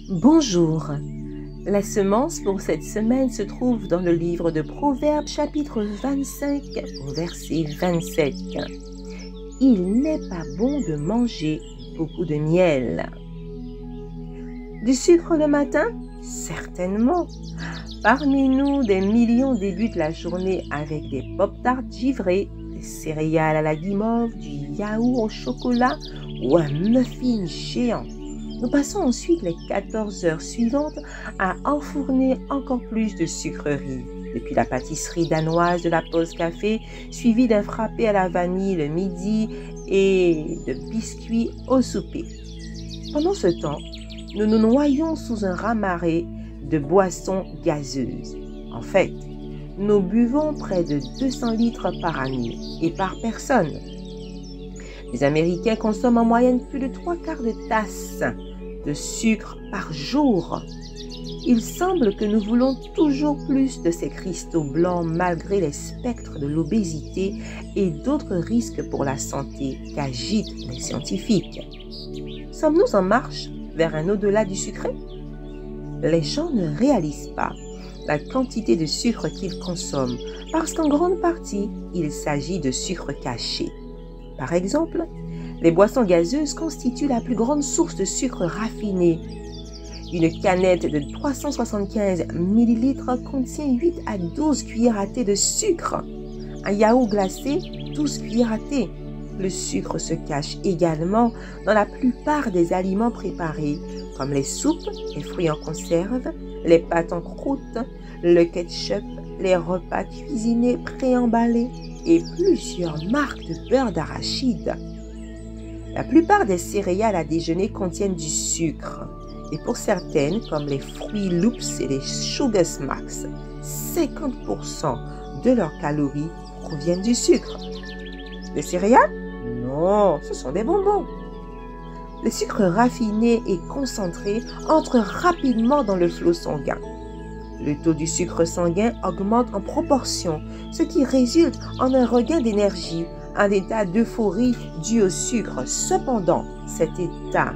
Bonjour. La semence pour cette semaine se trouve dans le livre de Proverbes chapitre 25 au verset 27. Il n'est pas bon de manger beaucoup de miel. Du sucre le matin? Certainement. Parmi nous, des millions débutent la journée avec des pop-tarts givrés, des céréales à la guimauve, du yaourt au chocolat ou un muffin géant. Nous passons ensuite les 14 heures suivantes à enfourner encore plus de sucreries, depuis la pâtisserie danoise de la pause café, suivie d'un frappé à la vanille le midi et de biscuits au souper. Pendant ce temps, nous nous noyons sous un raz-de-marée de boissons gazeuses. En fait, nous buvons près de 200 litres par année et par personne. Les Américains consomment en moyenne plus de 3/4 de tasse de sucre par jour. Il semble que nous voulons toujours plus de ces cristaux blancs malgré les spectres de l'obésité et d'autres risques pour la santé qu'agitent les scientifiques. Sommes-nous en marche vers un au-delà du sucré? Les gens ne réalisent pas la quantité de sucre qu'ils consomment parce qu'en grande partie, il s'agit de sucre caché. Par exemple, les boissons gazeuses constituent la plus grande source de sucre raffiné. Une canette de 375 ml contient 8 à 12 cuillères à thé de sucre. Un yaourt glacé, 12 cuillères à thé. Le sucre se cache également dans la plupart des aliments préparés, comme les soupes, les fruits en conserve, les pâtes en croûte, le ketchup, les repas cuisinés préemballés et plusieurs marques de beurre d'arachide. La plupart des céréales à déjeuner contiennent du sucre. Et pour certaines, comme les fruits Loops et les Sugar Smacks, 50% de leurs calories proviennent du sucre. Les céréales? Non, ce sont des bonbons. Le sucre raffiné et concentré entre rapidement dans le flot sanguin. Le taux du sucre sanguin augmente en proportion, ce qui résulte en un regain d'énergie, un état d'euphorie dû au sucre. Cependant, cet état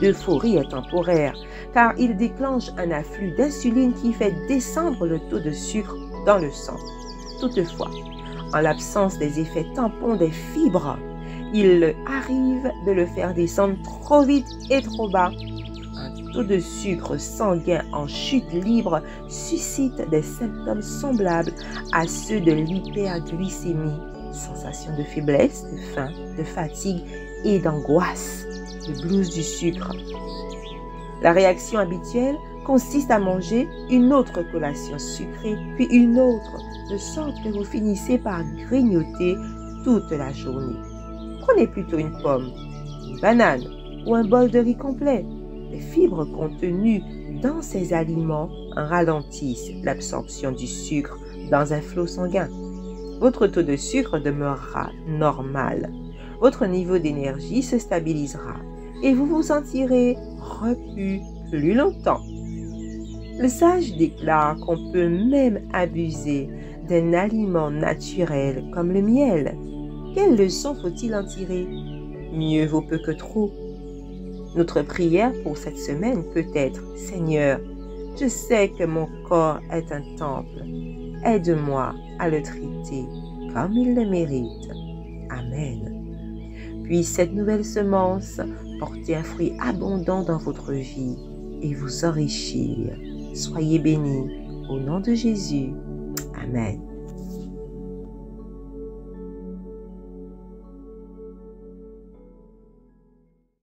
d'euphorie est temporaire, car il déclenche un afflux d'insuline qui fait descendre le taux de sucre dans le sang. Toutefois, en l'absence des effets tampons des fibres, il arrive de le faire descendre trop vite et trop bas. Un taux de sucre sanguin en chute libre suscite des symptômes semblables à ceux de l'hyperglycémie. Sensation de faiblesse, de faim, de fatigue et d'angoisse, le blues du sucre. La réaction habituelle consiste à manger une autre collation sucrée, puis une autre, de sorte que vous finissez par grignoter toute la journée. Prenez plutôt une pomme, une banane ou un bol de riz complet. Les fibres contenues dans ces aliments ralentissent l'absorption du sucre dans un flot sanguin. Votre taux de sucre demeurera normal. Votre niveau d'énergie se stabilisera et vous vous sentirez repu plus longtemps. Le sage déclare qu'on peut même abuser d'un aliment naturel comme le miel. Quelle leçon faut-il en tirer? Mieux vaut peu que trop. Notre prière pour cette semaine peut être: Seigneur, je sais que mon corps est un temple. Aide-moi à le traiter comme il le mérite. Amen. Puisse cette nouvelle semence porter un fruit abondant dans votre vie et vous enrichir. Soyez bénis au nom de Jésus. Amen.